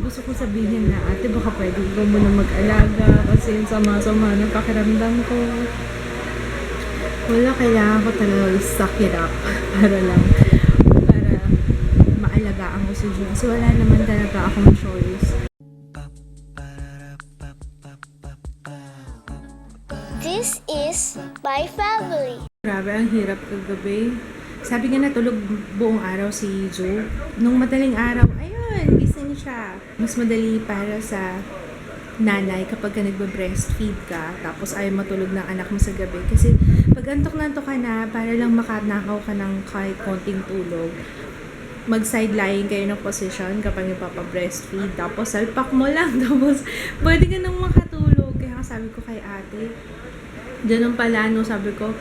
gusto ko sabihin na, ate, baka pwede ko muna mag-alaga kasi yung sama-sama ng pakiramdam ko. Wala, kailangan ko talaga suck it up para maalagaan ko si June. Kasi wala naman talaga akong choice. This is my family. Grabe, ang hirap kagabi. Sabi nga natulog buong araw si Joe. Nung madaling araw, ayun, gising siya. Mas madali para sa nanay kapag ka nagbe-breastfeed ka, tapos ayaw matulog ng anak mo sa gabi. Kasi pag antok-nantok ka na, para lang makanakaw ka ng kahit konting tulog, mag-side lying kayo ng position kapag nagpapa-breastfeed. Tapos salpak mo lang. Tapos pwede ka nang makatulog. Kaya sabi ko kay ate, ganun pala, no, sabi ko,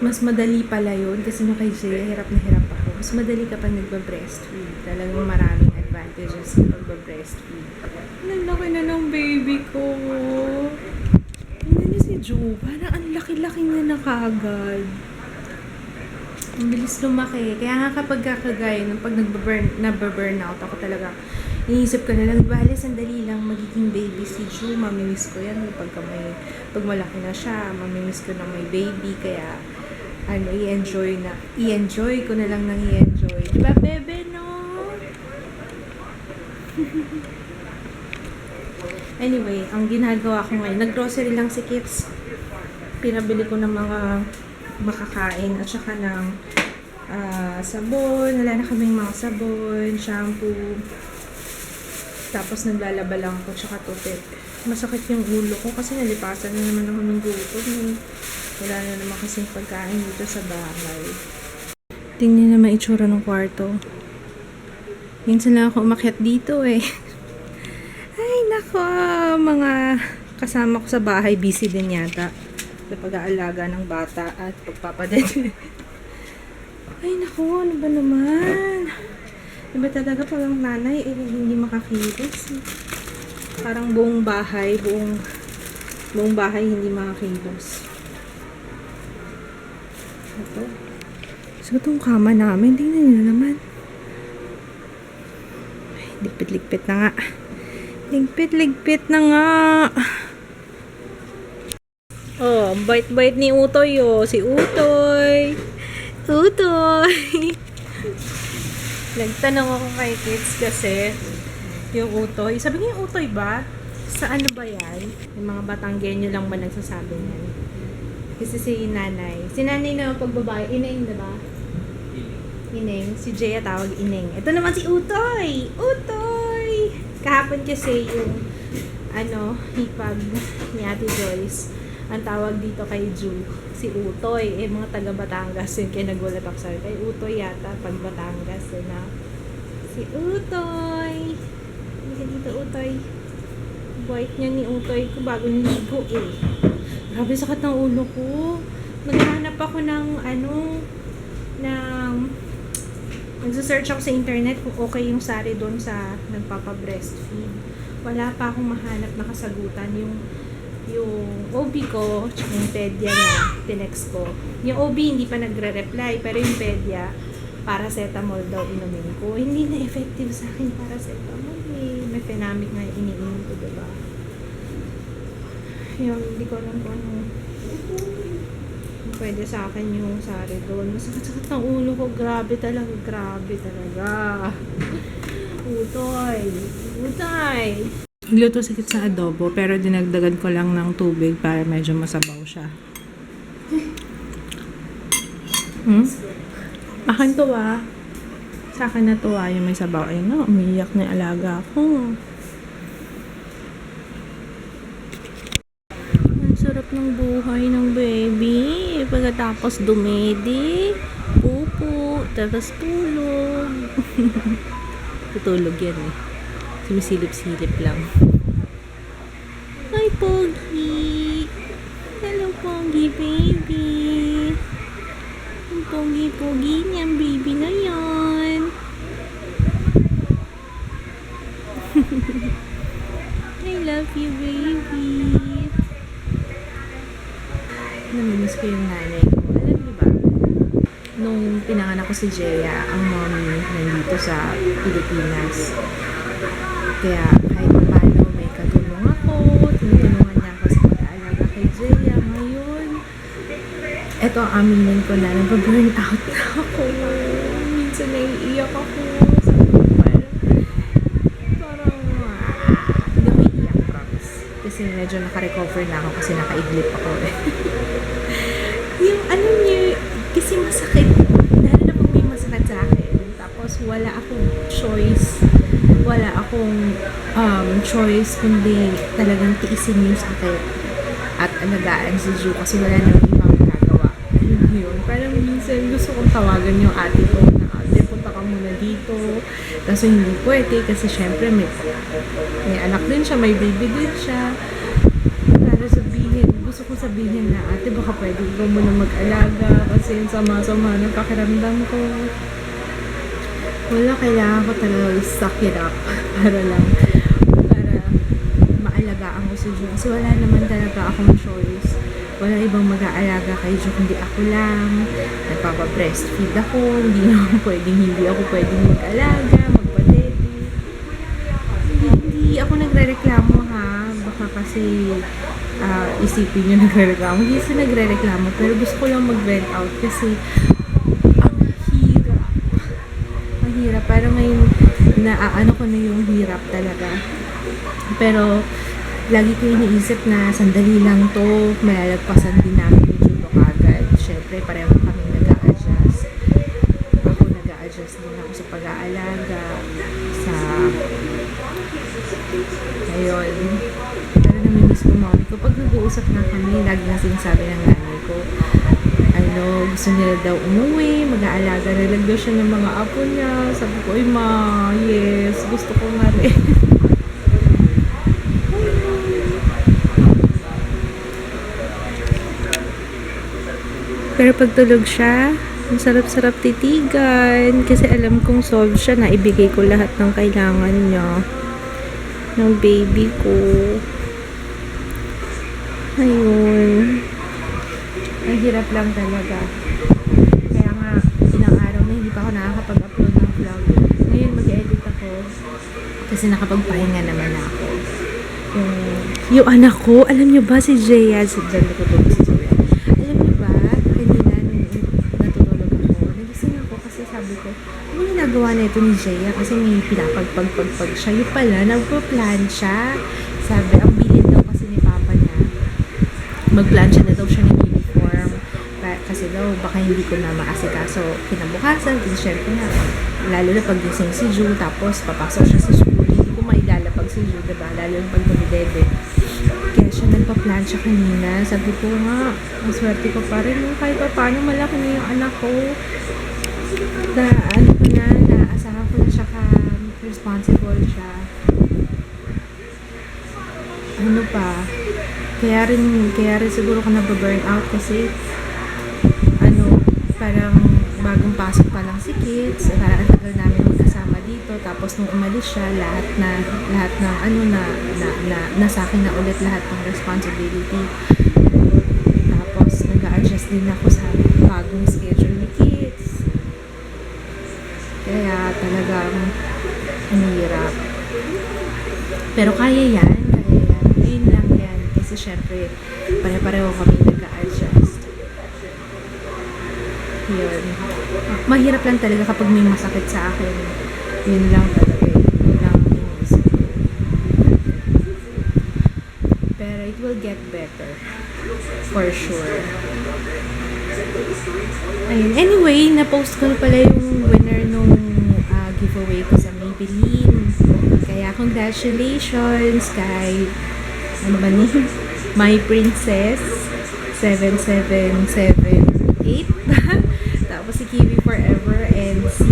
mas madali pala yun. Kasi no kay Jay, hirap na hirap ako. Mas madali kapag nagpa-breastfeed. Talagang maraming advantages sa pagpa-breastfeed. Nalaki na ng baby ko. Tingnan niyo si Joe. Parang ang laki-laki niya na kagad. Ang bilis lumaki. Kaya nga kapag kakagaya, pag nagba-burnout ako talaga, iniisip ko na lang, bale, sandali lang, magiging baby si Joe. Mamimiss ko yan. Pag malaki na siya, mamimiss ko na may baby. Kaya, i-enjoy ko na lang nang i-enjoy. Diba, bebe, no? Anyway, ang ginagawa ko ngayon, nag-grocery lang si Kits. Pinabili ko ng mga makakain at saka ng sabon. Wala na kaming mga sabon, shampoo. Tapos naglalaba lang ako, tsaka tubig. Masakit yung ulo ko kasi nalipasan na naman ako ng gutom. Wala na naman kasing pagkain dito sa bahay. Tingnan naman itsura ng kwarto. Minsan lang ako umakyat dito eh. Ay nako, mga kasama ko sa bahay busy din yata sa pag-aalaga ng bata at pagpapadede. Ay nako, ano ba naman? Diba talaga pag ang nanay hindi makakilos? Parang buong bahay hindi makakilos. Ito. So, itong kama namin, tingnan nyo naman. Ay, ligpit-ligpit na nga. Ligpit-ligpit na nga. Oh, bite-bite ni Utoy, oh. Si Utoy. Utoy. Nagtanong ako kay Kids kasi yung Utoy. Sabi niya yung Utoy ba? Sa ano ba yan? Yung mga Batanggenyo lang ba nagsasabi niyan? Kasi si nanay. Si nanay na pagbabae. Ineng, diba? Ineng. Si Jaya tawag Ineng. Ito naman si Utoy! Utoy! Kahapon kasi yung hipag ni Ate Joyce. Ang tawag dito kay Ju, si Utoy. Mga taga Batangas yun. Kaya nagulat ako sa kay Utoy yata pag Batangas. Na. Si Utoy! Hindi dito Utoy. White niya ni Utoy ko bago niligo eh. Grabe sakit ng ulo ko. Naghahanap ako nagsa-search ako sa internet kung okay yung sari doon sa nagpapa-breastfeed. Wala pa akong mahanap na kasagutan. Yung OB ko, tsaka yung pedya niya, tinext ko. Yung OB hindi pa nagre-reply, pero yung pedya, paracetamol daw inumin ko. Hindi na effective sa akin paracetamol eh. May phenamic na iniinom ko, diba? Yung hindi ko alam kung ano pwede sa akin yung sari doon. Masakit-sakit ng ulo ko. Grabe talaga. Utoy. Luto sakit sa adobo, pero dinagdagan ko lang ng tubig para medyo masabaw siya. Akin to sa akin na to yung may sabaw. Ayun na, umiiyak na yung alaga ko. Sarap ng buhay ng baby. Pagkatapos dumedi, pupo, tapos tulog. Tutulog yan eh. Sumisilip-silip lang. Hi, Pogi! Hello, Pogi baby! Ang pogi-pogi niyang baby na yan. I love you, baby! Namimiss ko yung nanay ko. Alam niyo ba? Nung pinanganak ko si Jaya, ang mommy nandito sa Pilipinas. Kaya kahit paano may katulong ako, tinutulungan niya ako sa pag-aalaga kay Jaya. Ngayon, eto ang aminin ko na, nag-burn out na ako. Minsan naiiyak ako. Sabi ko parang hindi ako iiyak, promise. Kasi medyo naka-recover na ako kasi naka-idlip ako eh. Yung ano niya, kasi masakit. Lalo na pag may masakit sa akin. Tapos wala akong choice. Wala akong choice kundi talagang tiisin yung sakit at alagaan si Ju kasi wala nang ibang magagawa. Ayun yun. Parang minsan gusto kong tawagan yung ate ko na ate, punta ka muna dito. Kaso hindi pwede kasi syempre may anak din siya, may baby din siya. Para sabihin, gusto ko sabihin na ate baka pwede ikaw muna mag-alaga kasi yung sama-sama ng pakiramdam ko. Wala, kailangan ko talaga suck it up para maalagaan ko si Ju. Kasi wala naman talaga akong choice. Wala ibang mag-aalaga kay Ju kundi ako lang. Nagpapa-breastfeed ako. Hindi naman pwedeng hindi ako pwedeng mag-alaga, magpa-baby. Hindi ako nagre-reklamo ha. Baka kasi isipin nyo nagre-reklamo. Hindi sa nagre-reklamo pero gusto ko lang mag-vent out kasi hirap. Parang ngayon naaano ko na yung hirap talaga. Pero lagi ko iniisip na sandali lang to, malalagpasan din namin yung Judo kagad. Syempre pareho kami nag-a-adjust. Ako nag-a-adjust din ako sa pag-aalaga sa ayun. Pero namimiss ko mommy ko. Pag nag-uusap na kami, lagi na sinasabi ng nanay ko gusto nila daw umuwi, mag-aalaga na lang daw siya ng mga apo niya. Sabi ko, ay ma, yes, gusto ko nga rin. Pero pag tulog siya, ang sarap-sarap titigan. Kasi alam kong solve siya na ibigay ko lahat ng kailangan niya. Ng baby ko. Ayun. Ang hirap lang talaga. Kaya nga, ilang araw na hindi pa ako nakakapag-upload ng vlog. Ngayon mag-edit ako. Kasi nakapagpahinga naman ako. Yung anak ko, alam niyo ba si Jaya? Diyan natutulog si Jaya. Alam niyo ba, kanina nung natutulog ako, nagising ako kasi sabi ko, ano ginagawa na ito ni Jaya? Kasi may pinapagpagpagpag siya. Yung pala, nagpa-plan siya. Sabi, ang bilid daw kasi ni Papa niya. Mag-plan siya na daw siya ng uniform. Kasi daw, baka hindi ko na maasikaso kinabukasan. Kasi syempre na, lalo na pag gising si Ju, tapos papasok siya sa school, hindi ko mailalapag si Ju, diba? Lalo na pag bumidede. Kaya siya nagpa-plan siya kanina. Sabi ko nga, ang swerte ko pa rin. Kahit pa paano malaki na yung anak ko. Naasahan ko na siya responsible siya. Ano pa? Kaya rin siguro ko nababurn out kasi parang bagong pasok pa lang si kids, parang ang tagal namin magkasama dito, tapos nung umalis siya, lahat ng nasa akin na ulit lahat ng responsibility. Tapos nag-a-adjust din ako sa bagong schedule ni kids. Kaya talagang hirap. Pero kaya yan. Ngayon lang yan. Kasi syempre, pare-pareho kami nag-a-adjust. Yun. Mahirap lang talaga kapag may masakit sa akin. Yun lang talaga. Yun lang inisip. Pero it will get better. For sure. Ayun. Anyway, na-post ko na pala yung winner nung giveaway ko sa Maybelline. Kaya congratulations kay ano ba ni? My Princess 7778. Tapos si Kiwi Forever and si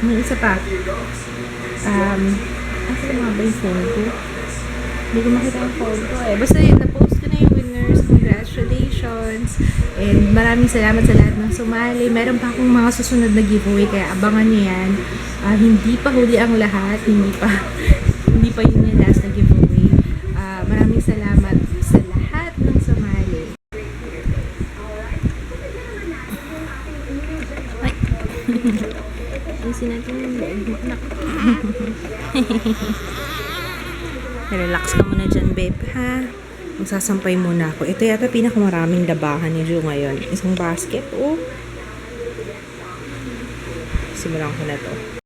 yung isa pa asa nga ba yung phone ko? Hindi ko makita yung phone ko eh. Basta yun, na-post ko na yung winners. Congratulations. And maraming salamat sa lahat ng sumali. Meron pa akong mga susunod na giveaway kaya abangan nyo yan. Hindi pa huli ang lahat. Hindi pa yun yung last na giveaway. Maraming salamat sa lahat ng sumali. Ayusin natin yung leg. Relax ka muna dyan, babe, ha? Magsasampay muna ako. Ito yata pinakamaraming labahan ni Joe ngayon. Isang basket, oh. Simulan ko na to.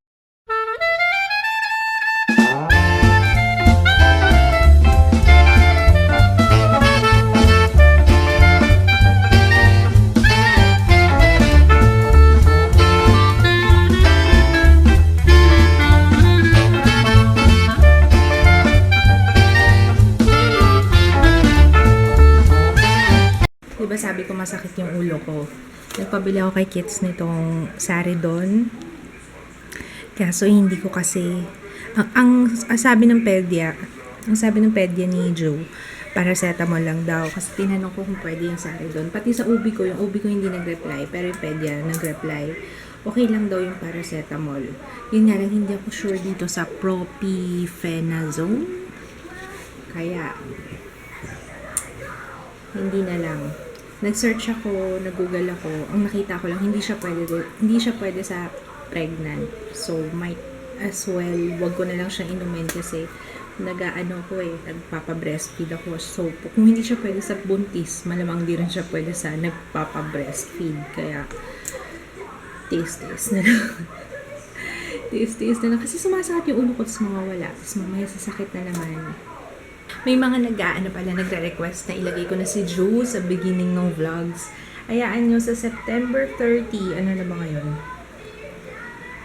Diba sabi ko masakit yung ulo ko. Nagpabili ako kay Kits nitong Saridon. Kaso hindi ko kasi ang sabi ng pedya ni Joe, paracetamol lang daw kasi tinanong ko kung pwede yung Saridon. Pati sa ubi ko, yung ubi ko hindi nag-reply, pero yung pedya nag-reply. Okay lang daw yung paracetamol. Yun nga lang, hindi ako sure dito sa propifenazone. Kaya hindi na lang. Nag-search ako, nag-google ako. Ang nakita ko lang, hindi siya pwede sa pregnant. So, might as well, wag ko na lang siyang inumin kasi nagpapa-breastfeed ako. So, kung hindi siya pwede sa buntis, malamang di rin siya pwede sa nagpapa-breastfeed. Kaya, taste na lang. taste na lang. Kasi sumasakit yung ulo ko, tapos mawawala. Tapos mamaya sasakit na naman. May mga nagre-request na ilagay ko na si Joe sa beginning ng vlogs. Hayaan nyo sa September 30. Ano na ba ngayon?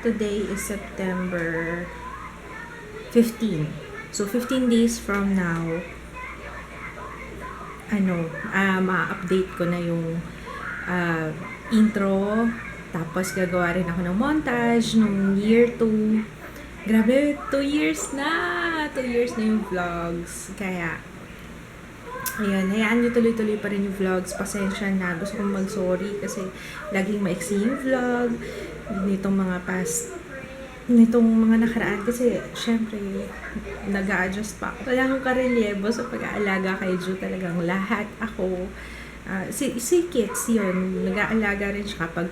Today is September 15. So, 15 days from now, ma-update ko na yung intro. Tapos, gagawa rin ako ng montage nung year 2. Grabe, 2 years na! 2 years na yung vlogs. Kaya, ayun, hayaan nyo tuloy-tuloy pa rin yung vlogs. Pasensya na. Gusto kong mag-sorry kasi laging maiksi yung vlog. Nitong mga nakaraan. Kasi, syempre, nag-a-adjust pa ako. Wala akong karelyebo sa pag-aalaga kay Joe. Talagang lahat ako. Si Kits, yun. Nag-aalaga rin siya kapag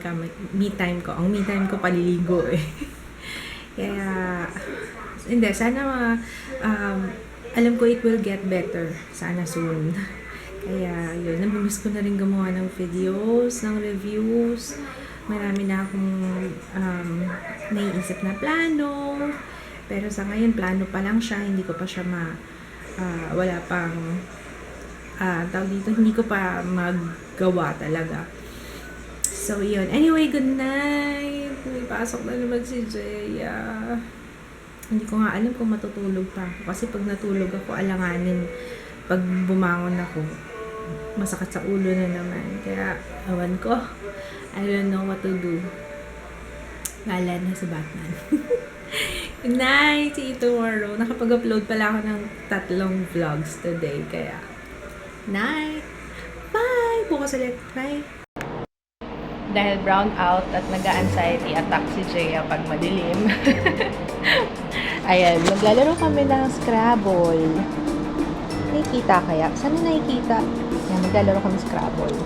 me time ko. Ang me time ko paliligo eh. Kaya, hindi, sana alam ko it will get better. Sana soon. Kaya, yun, namimiss ko na rin gumawa ng videos, ng reviews. Marami na akong naiisip na plano. Pero sa ngayon, plano pa lang siya. Hindi ko pa siya wala pang, tawag dito, hindi ko pa maggawa talaga. So, yun. Anyway, good night. May pasok na naman si Jaya. Hindi ko nga alam kung matutulog pa ako. Kasi pag natulog ako, alanganin. Pag bumangon ako, masakit sa ulo na naman. Kaya, awan ko. I don't know what to do. Lala na si Batman. Good night. See you tomorrow. Nakapag-upload pala ako ng 3 vlogs today. Kaya, night. Bye. Bukas ulit. Bye. Dahil brown out at nag-anxiety attack si Jaya pag madilim. Ayan, maglalaro kami ng Scrabble. Nakikita kaya? Saan na nakikita? Ayan, maglalaro kami Scrabble.